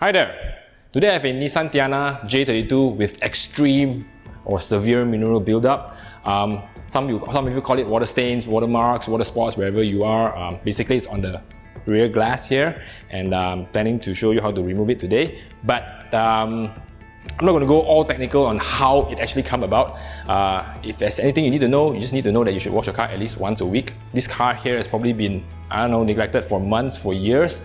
Hi there! Today I have a Nissan Tiana J32 with extreme or severe mineral buildup. Some people call it water stains, watermarks, water spots, wherever you are. Basically it's on the rear glass here, and I'm planning to show you how to remove it today. But I'm not going to go all technical on how it actually come about. If there's anything you need to know, you just need to know that you should wash your car at least once a week. This car here has probably been, neglected for months, for years.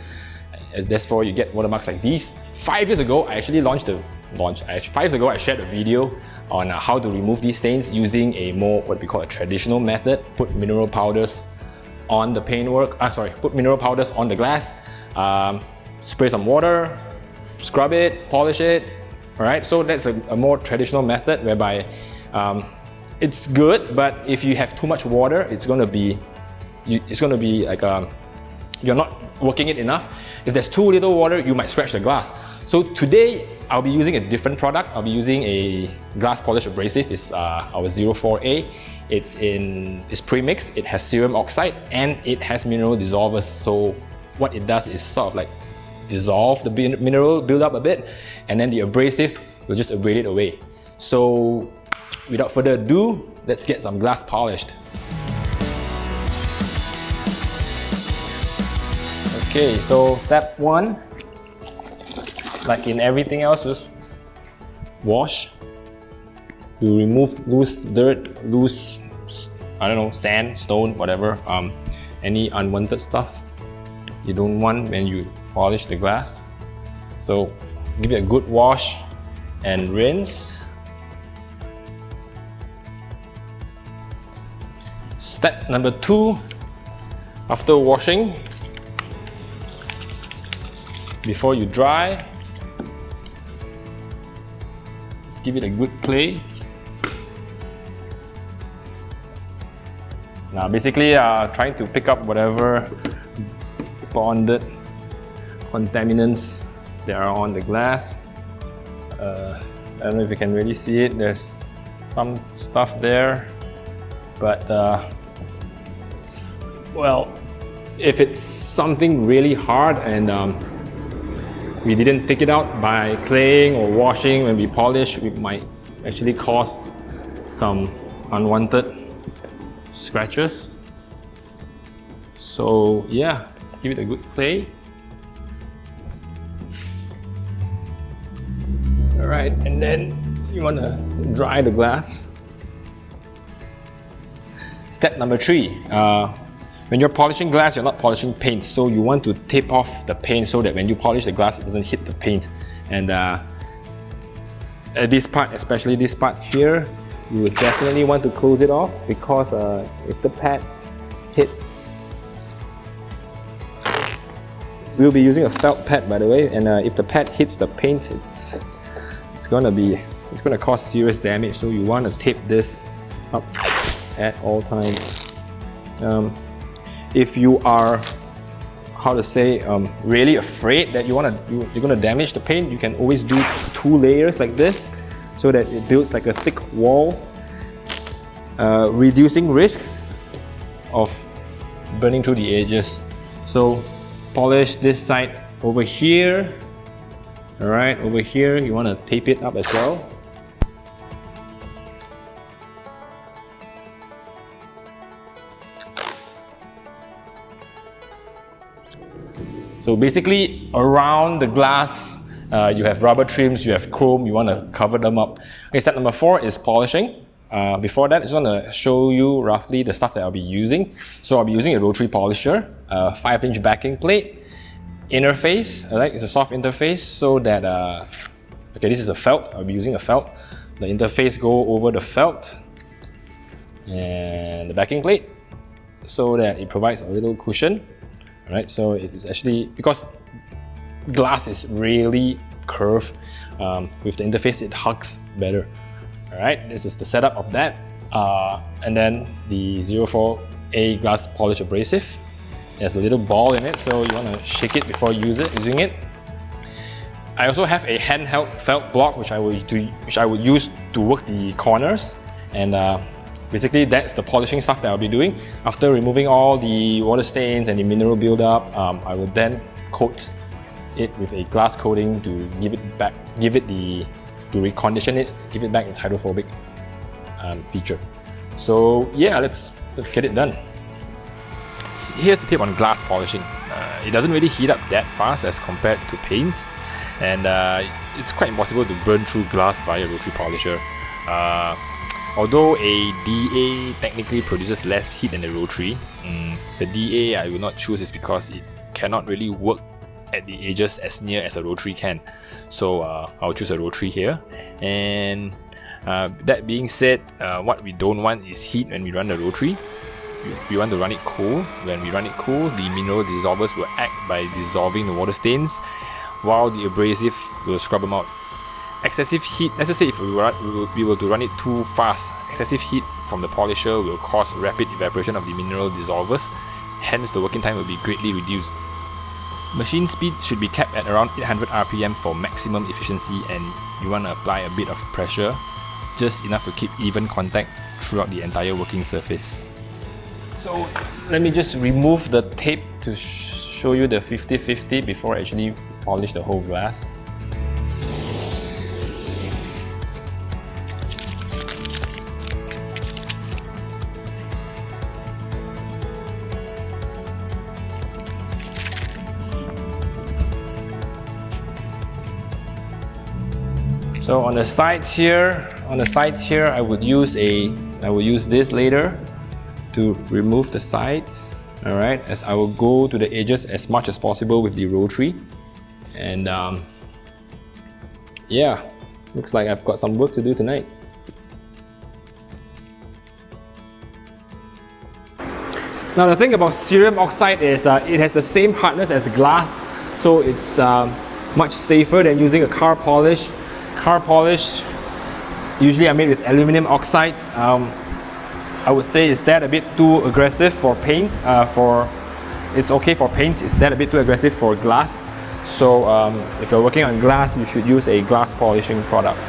Therefore, you get watermarks like these. 5 years ago, I actually I shared a video on how to remove these stains using a more, what we call a traditional method. Put mineral powders on the paintwork, put mineral powders on the glass, spray some water, scrub it, polish it. Alright, so that's a more traditional method whereby it's good, but if you have too much water, it's gonna be like you're not working it enough. If there's too little water, you might scratch the glass. So today, I'll be using a different product. I'll be using a glass polish abrasive. It's our 04A. It's pre-mixed. It has cerium oxide and it has mineral dissolvers. So what it does is sort of like dissolve the mineral buildup a bit, and then the abrasive will just abrade it away. So without further ado, let's get some glass polished. Okay, so step one, like in everything else, just wash to remove loose dirt, loose, sand, stone, whatever, any unwanted stuff you don't want when you polish the glass. So give it a good wash and rinse. Step number two, after washing, before you dry, just give it a good play. Now basically trying to pick up whatever bonded contaminants that are on the glass. I don't know if you can really see it, there's some stuff there, but well, if it's something really hard and we didn't take it out by claying or washing when we polish, we might actually cause some unwanted scratches. So yeah, just give it a good play. Alright, and then you want to dry the glass. Step number three. When you're polishing glass, you're not polishing paint, so you want to tape off the paint so that when you polish the glass, it doesn't hit the paint. And this part, especially this part here, you would definitely want to close it off, because if the pad hits, we'll be using a felt pad, by the way, and if the pad hits the paint, it's gonna cause serious damage. So you want to tape this up at all times. If you are, really afraid that you're gonna damage the paint, you can always do 2 layers like this, so that it builds like a thick wall, reducing risk of burning through the edges. So polish this side over here. Alright, over here you want to tape it up as well. So basically, around the glass, you have rubber trims, you have chrome, you want to cover them up. Okay, step number 4 is polishing. Before that, I just want to show you roughly the stuff that I'll be using. So I'll be using a rotary polisher, a 5-inch backing plate, interface, it's a soft interface, so that, okay, this is a felt, I'll be using a felt. The interface go over the felt and the backing plate, so that it provides a little cushion. Alright, so it is actually, because glass is really curved, with the interface it hugs better. Alright, this is the setup of that. And then the 04A glass polish abrasive. There's a little ball in it, so you want to shake it before using it. I also have a handheld felt block which I would use to work the corners, and basically that's the polishing stuff that I'll be doing. After removing all the water stains and the mineral buildup, I will then coat it with a glass coating to give it back, to recondition it, give it back its hydrophobic feature. So yeah, let's get it done. Here's the tip on glass polishing. It doesn't really heat up that fast as compared to paint, and it's quite impossible to burn through glass via rotary polisher. Although a DA technically produces less heat than the rotary, the DA I will not choose is because it cannot really work at the edges as near as a rotary can. So I'll choose a rotary here. And that being said, what we don't want is heat when we run the rotary. We want to run it cool. When we run it cool, the mineral dissolvers will act by dissolving the water stains, while the abrasive will scrub them out. Excessive heat, let's just say if we were to run it too fast, excessive heat from the polisher will cause rapid evaporation of the mineral dissolvers, hence the working time will be greatly reduced. Machine speed should be kept at around 800 RPM for maximum efficiency, and you want to apply a bit of pressure, just enough to keep even contact throughout the entire working surface. So let me just remove the tape to show you the 50-50 before I actually polish the whole glass. So on the sides here, I would use this later to remove the sides. All right, as I will go to the edges as much as possible with the rotary, and yeah, looks like I've got some work to do tonight. Now the thing about cerium oxide is it has the same hardness as glass, so it's much safer than using a car polish. Car polish usually are made with aluminum oxides. I would say, is that a bit too aggressive for paint? It's okay for paint, is that a bit too aggressive for glass? So if you're working on glass, you should use a glass polishing product.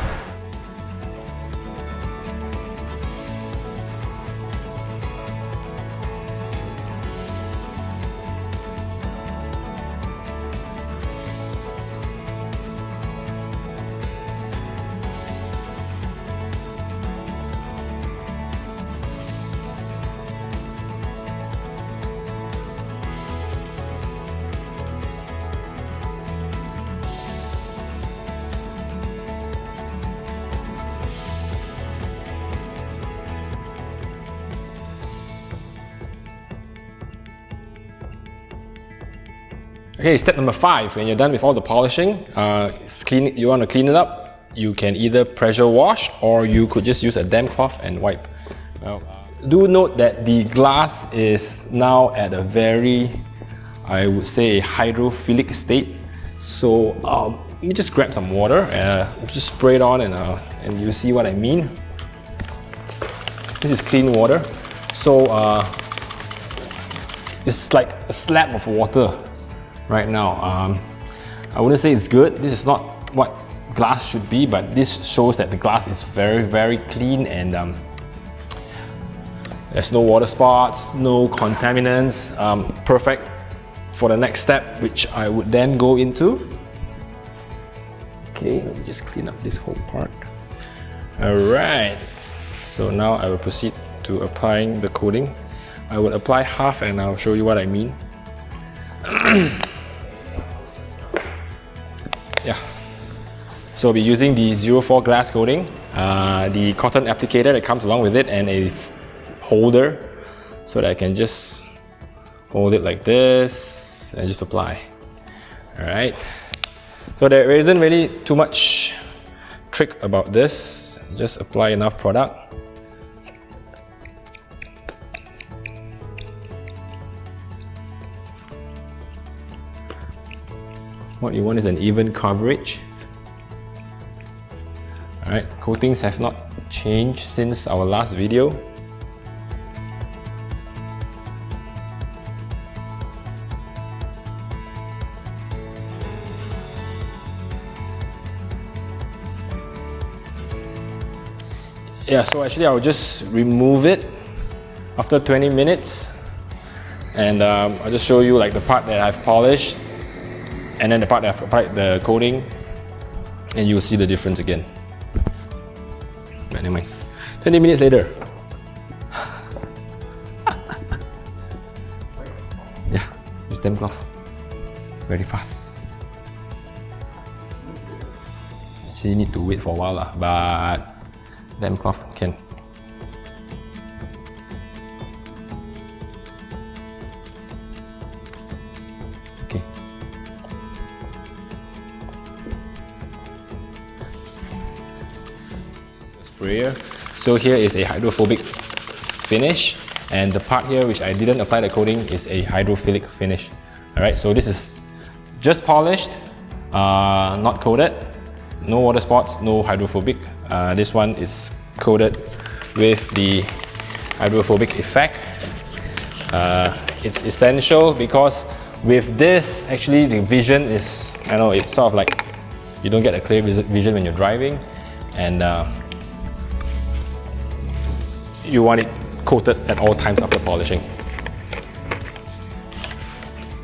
Okay, step number 5, when you're done with all the polishing, you want to clean it up, you can either pressure wash or you could just use a damp cloth and wipe. Well, do note that the glass is now at a very, I would say, hydrophilic state. So you just grab some water, just spray it on, and you see what I mean. This is clean water. So it's like a slab of water right now. I wouldn't say it's good. This is not what glass should be, but this shows that the glass is very, very clean, and there's no water spots, no contaminants. Perfect for the next step, which I would then go into. Okay, let me just clean up this whole part. Alright, so now I will proceed to applying the coating. I will apply half and I'll show you what I mean. Yeah, so I'll be using the 04 glass coating, the cotton applicator that comes along with it, and a holder so that I can just hold it like this and just apply. Alright, so there isn't really too much trick about this, just apply enough product. What you want is an even coverage. Alright, coatings have not changed since our last video. Yeah, so actually I'll just remove it after 20 minutes, and I'll just show you like the part that I've polished. and then the part that I've applied the coating, and you'll see the difference again. But never mind. 20 minutes later. Yeah, use damp cloth. Very fast. Actually need to wait for a while lah, but damp cloth can. Okay. Sprayer. So here is a hydrophobic finish, and the part here which I didn't apply the coating is a hydrophilic finish. Alright, so this is just polished, not coated, no water spots, no hydrophobic. This one is coated with the hydrophobic effect. It's essential because with this, actually the vision is, I know it's sort of like you don't get a clear vision when you're driving, and you want it coated at all times after polishing.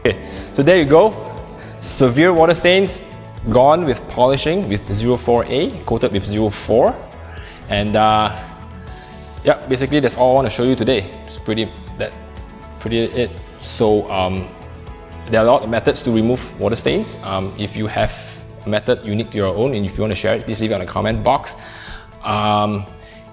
Okay, so there you go. Severe water stains gone with polishing with 04A, coated with 04. And yeah, basically that's all I want to show you today. It's pretty it. So there are a lot of methods to remove water stains. If you have a method unique to your own and if you want to share it, please leave it in the comment box.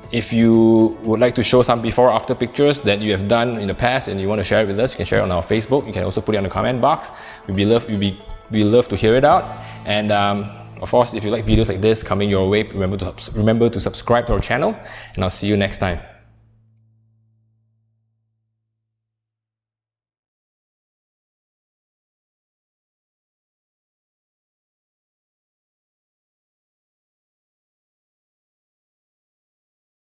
If you would like to show some before or after pictures that you have done in the past and you want to share it with us, you can share it on our Facebook. You can also put it in the comment box. We love to hear it out. And of course, if you like videos like this coming your way, remember to subscribe to our channel, and I'll see you next time.